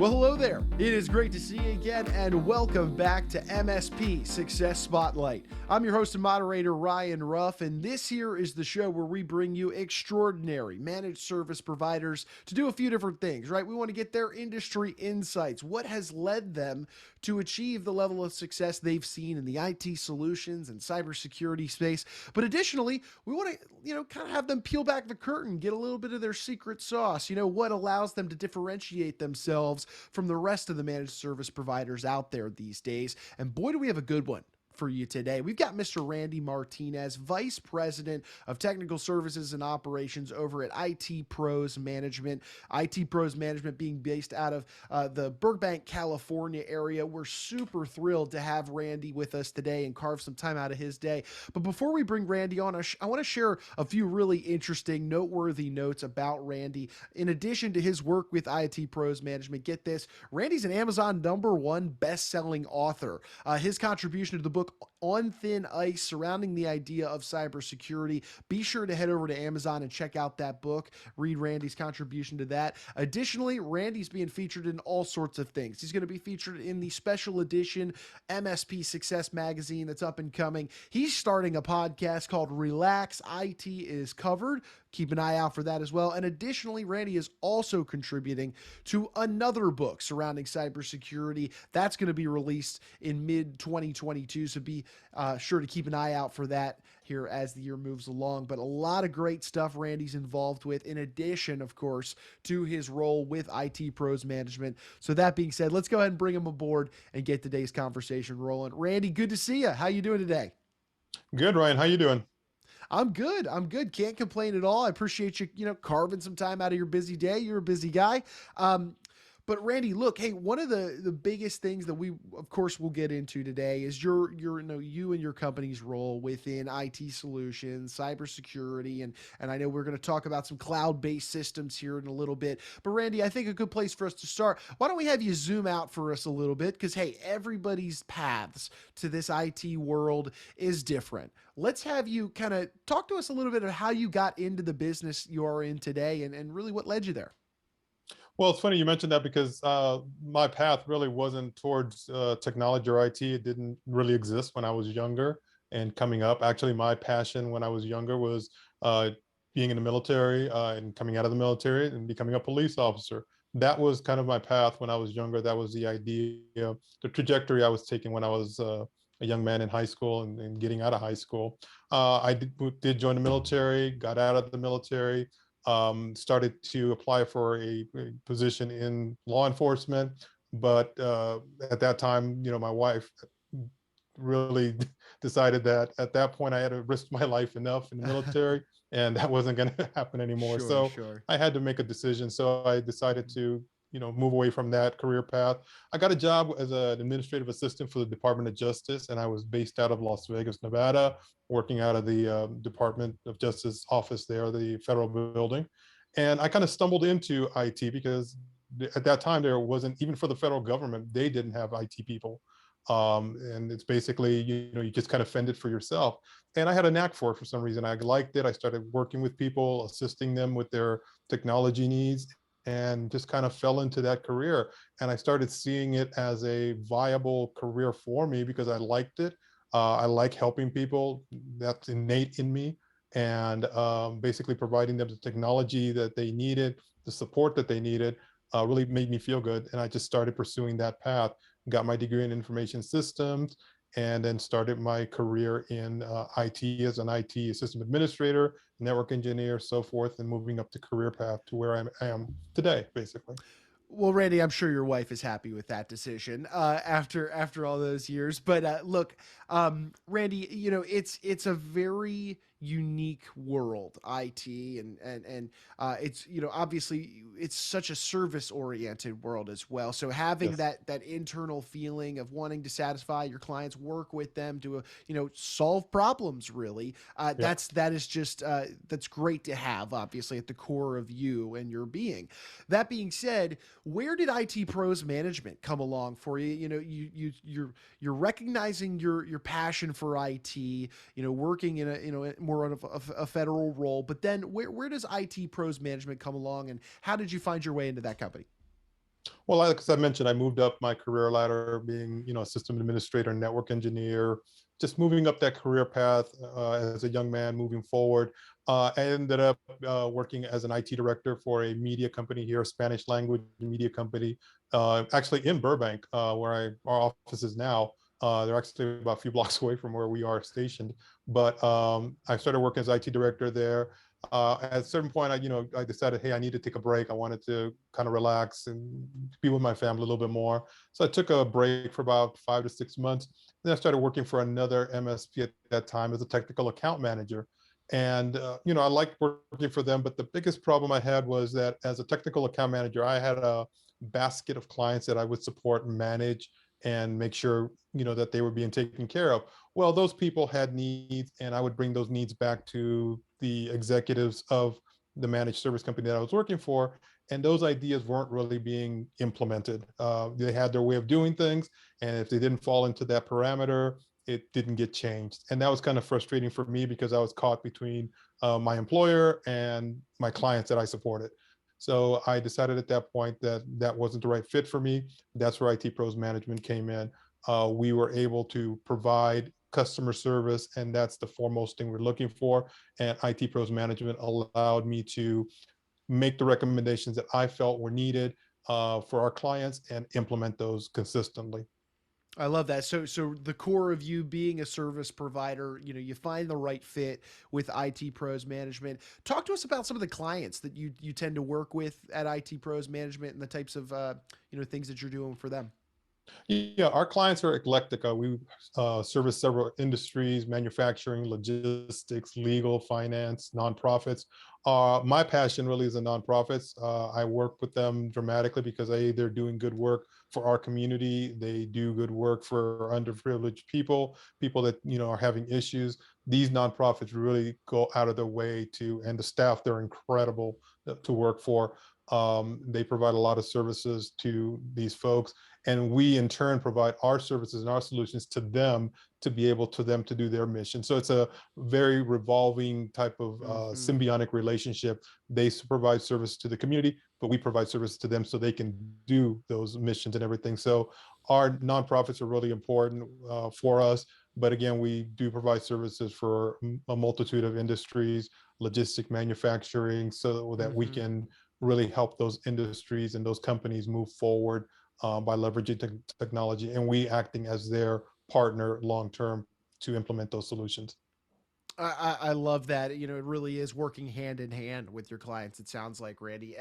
Well, hello there. It is great to see you again, and welcome back to MSP Success Spotlight. I'm your host and moderator, Ryan Ruff, and this here is the show where we bring you extraordinary managed service providers to do a few different things, right? We want to get their industry insights. What has led them to achieve the level of success they've seen in the IT solutions and cybersecurity space? But additionally, we want to, kind of have them peel back the curtain, get a little bit of their secret sauce, what allows them to differentiate themselves from the rest of the managed service providers out there these days. And boy, do we have a good one for you today. We've got Mr. Randy Martinez, Vice President of Technical Services and Operations over at IT Pros Management. IT Pros Management being based out of the Burbank, California area. We're super thrilled to have Randy with us today and carve some time out of his day. But before we bring Randy on, I want to share a few really interesting, noteworthy notes about Randy. In addition to his work with IT Pros Management, get this, Randy's an Amazon #1 best-selling author. His contribution to the book On Thin Ice surrounding the idea of cybersecurity. Be sure to head over to Amazon and check out that book. Read Randy's contribution to that. Additionally, Randy's being featured in all sorts of things. He's going to be featured in the special edition MSP Success magazine that's up and coming. He's starting a podcast called Relax IT is Covered. Keep an eye out for that as well. And additionally, Randy is also contributing to another book surrounding cybersecurity. That's going to be released in mid-2022, so be sure to keep an eye out for that here as the year moves along. But a lot of great stuff Randy's involved with, in addition, of course, to his role with IT Pros Management. So that being said, let's go ahead and bring him aboard and get today's conversation rolling. Randy, good to see you. How you doing today? Good, Ryan. How you doing? I'm good. I'm good. Can't complain at all. I appreciate you, carving some time out of your busy day. You're a busy guy. But Randy, look, hey, one of the biggest things that we, of course, will get into today is you and your company's role within IT solutions, cybersecurity, and I know we're going to talk about some cloud-based systems here in a little bit. But Randy, I think a good place for us to start. Why don't we have you zoom out for us a little bit? Because hey, everybody's paths to this IT world is different. Let's have you kind of talk to us a little bit of how you got into the business you are in today, and really what led you there. Well, it's funny you mentioned that because my path really wasn't towards technology or IT. It didn't really exist when I was younger and coming up. Actually, my passion when I was younger was being in the military and coming out of the military and becoming a police officer. That was kind of my path when I was younger. That was the idea, the trajectory I was taking when I was a young man in high school and getting out of high school. I did join the military, got out of the military, started to apply for a position in law enforcement. But at that time, my wife really decided that at that point I had to risk my life enough in the military and that wasn't going to happen anymore. Sure, So sure. I had to make a decision. So I decided to, move away from that career path. I got a job as an administrative assistant for the Department of Justice, and I was based out of Las Vegas, Nevada, working out of the Department of Justice office there, the federal building. And I kind of stumbled into IT because at that time there wasn't, even for the federal government, they didn't have IT people. And it's basically, you just kind of fend it for yourself. And I had a knack for some reason. I liked it. I started working with people, assisting them with their technology needs, and just kind of fell into that career. And I started seeing it as a viable career for me because I liked it. I like helping people. That's innate in me. And basically providing them the technology that they needed, the support that they needed, really made me feel good. And I just started pursuing that path, got my degree in information systems, and then started my career in IT as an IT system administrator, network engineer, so forth, and moving up the career path to where I am today, basically. Well, Randy, I'm sure your wife is happy with that decision after all those years. But look, Randy, it's a very unique world, IT, and it's obviously it's such a service oriented world as well. So having Yes. that internal feeling of wanting to satisfy your clients, work with them to solve problems, really, Yeah. that is just that's great to have, obviously, at the core of you and your being. That being said, where did IT Pros Management come along for you? You're recognizing your passion for IT, working in a more of a federal role, but then where does IT Pros Management come along, and how did you find your way into that company? Well, like as I mentioned, I moved up my career ladder, being a system administrator, network engineer, just moving up that career path as a young man moving forward. I ended up working as an IT director for a media company here, a Spanish language media company, actually in Burbank, where our office is now. They're actually about a few blocks away from where we are stationed. But I started working as IT director there. At a certain point, I decided, hey, I need to take a break. I wanted to kind of relax and be with my family a little bit more. So I took a break for about 5 to 6 months. Then I started working for another MSP at that time as a technical account manager. And I liked working for them, but the biggest problem I had was that as a technical account manager, I had a basket of clients that I would support and manage and make sure that they were being taken care of. Well, those people had needs, and I would bring those needs back to the executives of the managed service company that I was working for, and those ideas weren't really being implemented. They had their way of doing things, and if they didn't fall into that parameter, it didn't get changed. And that was kind of frustrating for me because I was caught between my employer and my clients that I supported. So I decided at that point that that wasn't the right fit for me. That's where IT Pros Management came in. We were able to provide customer service, and that's the foremost thing we're looking for. And IT Pros Management allowed me to make the recommendations that I felt were needed for our clients and implement those consistently. I love that. So the core of you being a service provider, you find the right fit with IT Pros Management. Talk to us about some of the clients that you tend to work with at IT Pros Management and the types of things that you're doing for them. Yeah, our clients are eclectic. We service several industries: manufacturing, logistics, legal, finance, nonprofits. My passion really is the nonprofits. I work with them dramatically because they're doing good work for our community. They do good work for underprivileged people, people that are having issues. These nonprofits really go out of their way to, and the staff, they're incredible to work for. They provide a lot of services to these folks, and we in turn provide our services and our solutions to them to be able to them to do their mission. So it's a very revolving type of Hmm. symbiotic relationship. They provide service to the community, but we provide service to them so they can do those missions and everything. So our nonprofits are really important for us. But again, we do provide services for a multitude of industries, logistic, manufacturing, so that we Hmm. can really help those industries and those companies move forward by leveraging technology, and we acting as their partner long term to implement those solutions. I love that. It really is working hand in hand with your clients. It sounds like, Randy.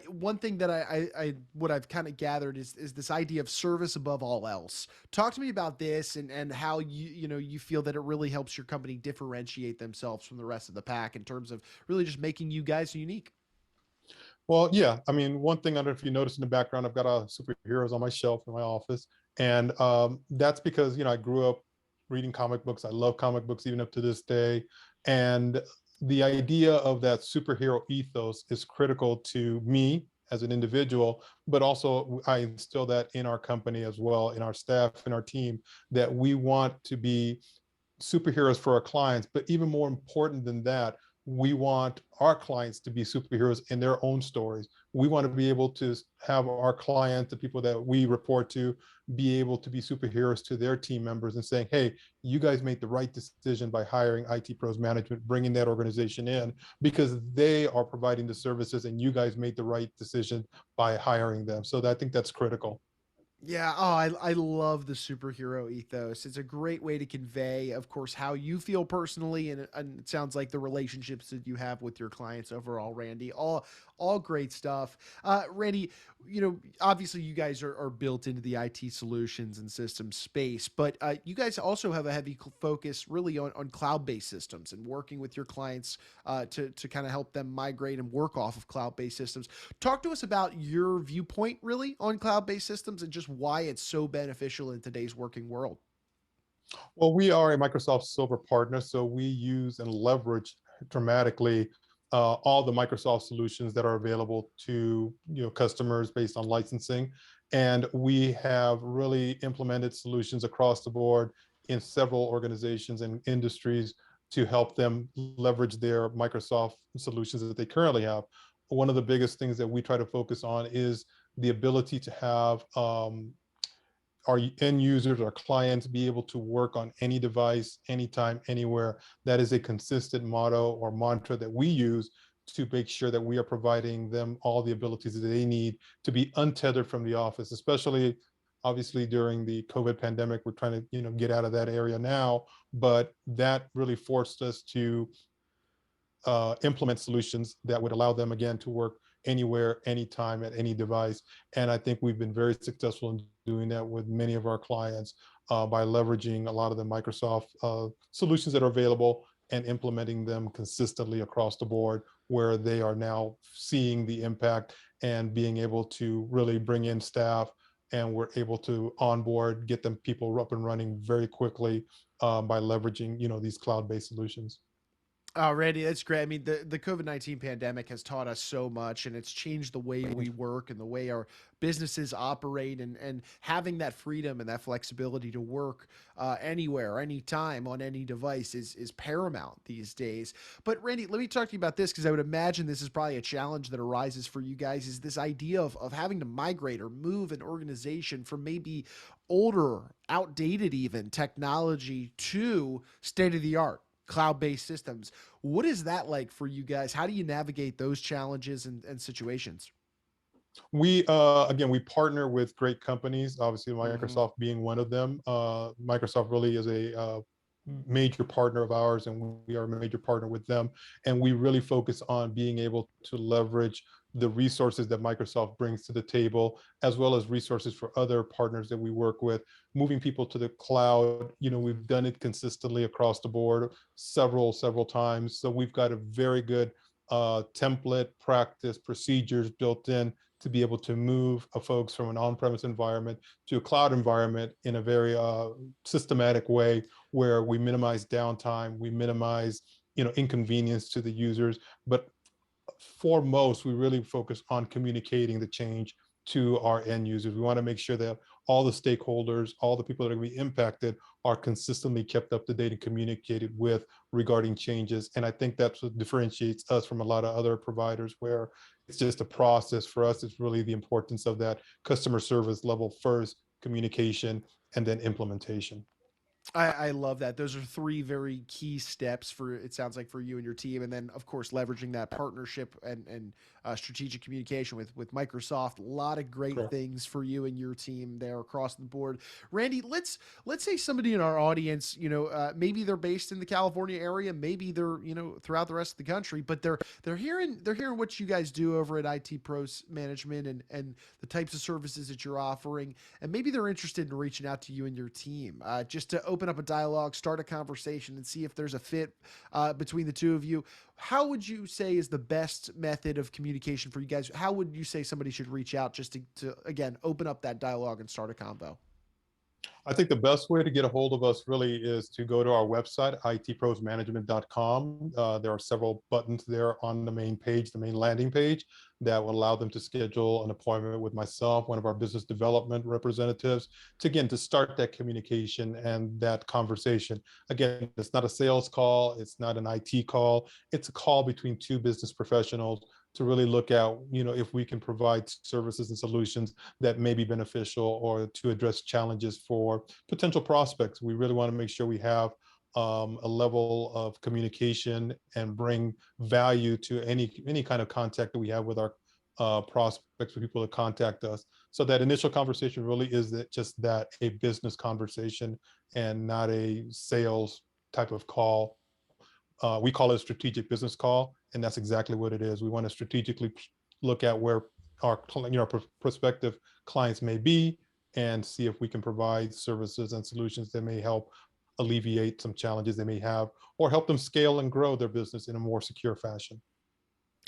One thing that what I've kind of gathered is this idea of service above all else. Talk to me about this and how you feel that it really helps your company differentiate themselves from the rest of the pack in terms of really just making you guys unique. Well, yeah, I mean, one thing, I don't know if you noticed in the background, I've got superheroes on my shelf in my office, and that's because I grew up reading comic books. I love comic books even up to this day, and the idea of that superhero ethos is critical to me as an individual, but also I instill that in our company as well, in our staff, in our team, that we want to be superheroes for our clients. But even more important than that, we want our clients to be superheroes in their own stories. We want to be able to have our clients, the people that we report to, be able to be superheroes to their team members and saying, hey, you guys made the right decision by hiring IT Pros Management, bringing that organization in because they are providing the services and you guys made the right decision by hiring them. So I think that's critical. Yeah, oh, I love the superhero ethos. It's a great way to convey, of course, how you feel personally, and it sounds like the relationships that you have with your clients overall, Randy. All great stuff. Randy, obviously you guys are built into the IT solutions and systems space, but you guys also have a heavy focus really on cloud-based systems and working with your clients to kind of help them migrate and work off of cloud-based systems. Talk to us about your viewpoint really on cloud-based systems and just why it's so beneficial in today's working world. Well, we are a Microsoft Silver partner, so we use and leverage dramatically all the Microsoft solutions that are available to customers based on licensing, and we have really implemented solutions across the board in several organizations and industries to help them leverage their Microsoft solutions that they currently have. One of the biggest things that we try to focus on is the ability to have our end users, our clients be able to work on any device, anytime, anywhere. That is a consistent motto or mantra that we use to make sure that we are providing them all the abilities that they need to be untethered from the office, especially obviously during the COVID pandemic. We're trying to, get out of that area now, but that really forced us to implement solutions that would allow them again to work anywhere, anytime, at any device. And I think we've been very successful in doing that with many of our clients by leveraging a lot of the Microsoft solutions that are available and implementing them consistently across the board, where they are now seeing the impact and being able to really bring in staff, and we're able to onboard, get them people up and running very quickly by leveraging, these cloud-based solutions. Oh, Randy, that's great. I mean, the COVID-19 pandemic has taught us so much, and it's changed the way we work and the way our businesses operate, and having that freedom and that flexibility to work anywhere, anytime, on any device is paramount these days. But Randy, let me talk to you about this, because I would imagine this is probably a challenge that arises for you guys, is this idea of having to migrate or move an organization from maybe older, outdated even technology to state of the art cloud-based systems. What is that like for you guys? How do you navigate those challenges and situations? We again, we partner with great companies, obviously Mm-hmm. Microsoft being one of them. Microsoft really is a major partner of ours, and we are a major partner with them. And we really focus on being able to leverage the resources that Microsoft brings to the table, as well as resources for other partners that we work with, moving people to the cloud. We've done it consistently across the board several times. So we've got a very good template, practice, procedures built in to be able to move folks from an on-premise environment to a cloud environment in a very systematic way, where we minimize downtime, we minimize inconvenience to the users, but foremost, we really focus on communicating the change to our end users. We want to make sure that all the stakeholders, all the people that are going to be impacted, are consistently kept up to date and communicated with regarding changes. And I think that's what differentiates us from a lot of other providers, where it's just a process. For us, it's really the importance of that customer service level first, communication, and then implementation. I love that. Those are three very key steps for, it sounds like, for you and your team, and then of course leveraging that partnership and strategic communication with Microsoft. A lot of great Correct. things for you and your team there across the board. Randy, let's say somebody in our audience, maybe they're based in the California area, maybe they're throughout the rest of the country, but they're hearing what you guys do over at IT Pros Management, and the types of services that you're offering, and maybe they're interested in reaching out to you and your team, just to open up a dialogue, start a conversation, and see if there's a fit between the two of you. How would you say is the best method of communication for you guys? How would you say somebody should reach out, just to again, open up that dialogue and start a convo? I think the best way to get a hold of us really is to go to our website, itprosmanagement.com. There are several buttons there on the main page, the main landing page, that will allow them to schedule an appointment with myself, one of our business development representatives, to start that communication and that conversation. Again, it's not a sales call, it's not an IT call, it's a call between two business professionals to really look at, if we can provide services and solutions that may be beneficial, or to address challenges for potential prospects. We really want to make sure we have a level of communication and bring value to any kind of contact that we have with our prospects, for people to contact us. So that initial conversation really is just that, a business conversation, and not a sales type of call. We call it a strategic business call, and that's exactly what it is. We want to strategically look at where our prospective clients may be, and see if we can provide services and solutions that may help alleviate some challenges they may have, or help them scale and grow their business in a more secure fashion.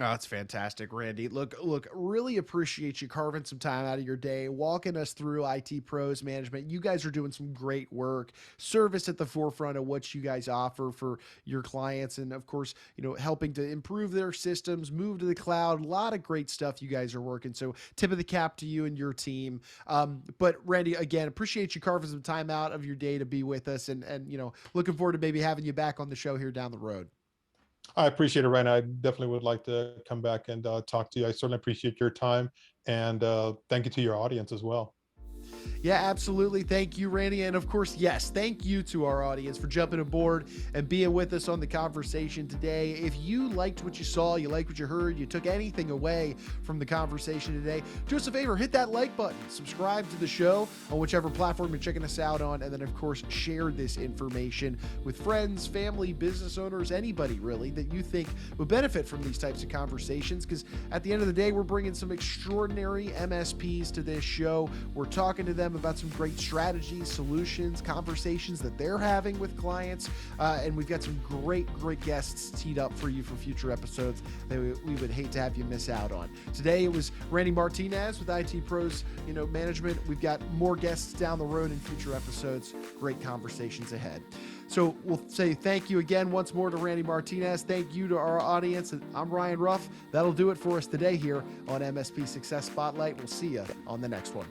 Oh, that's fantastic, Randy. Look, really appreciate you carving some time out of your day, walking us through IT Pros Management. You guys are doing some great work, service at the forefront of what you guys offer for your clients, and of course, helping to improve their systems, move to the cloud. A lot of great stuff you guys are working. So, tip of the cap to you and your team. But Randy, again, appreciate you carving some time out of your day to be with us, and looking forward to maybe having you back on the show here down the road. I appreciate it, Ryan. I definitely would like to come back and talk to you. I certainly appreciate your time, and thank you to your audience as well. Yeah, absolutely. Thank you, Randy. And of course, yes, thank you to our audience for jumping aboard and being with us on the conversation today. If you liked what you saw, you liked what you heard, you took anything away from the conversation today, do us a favor, hit that like button, subscribe to the show on whichever platform you're checking us out on, and then, of course, share this information with friends, family, business owners, anybody really that you think would benefit from these types of conversations. Because at the end of the day, we're bringing some extraordinary MSPs to this show. We're talking to them about some great strategies, solutions, conversations that they're having with clients. And we've got some great guests teed up for you for future episodes that we would hate to have you miss out on. Today it was Randy Martinez with IT Pros, Management. We've got more guests down the road in future episodes. Great conversations ahead. So we'll say thank you again once more to Randy Martinez. Thank you to our audience. I'm Ryan Ruff. That'll do it for us today here on MSP Success Spotlight. We'll see you on the next one.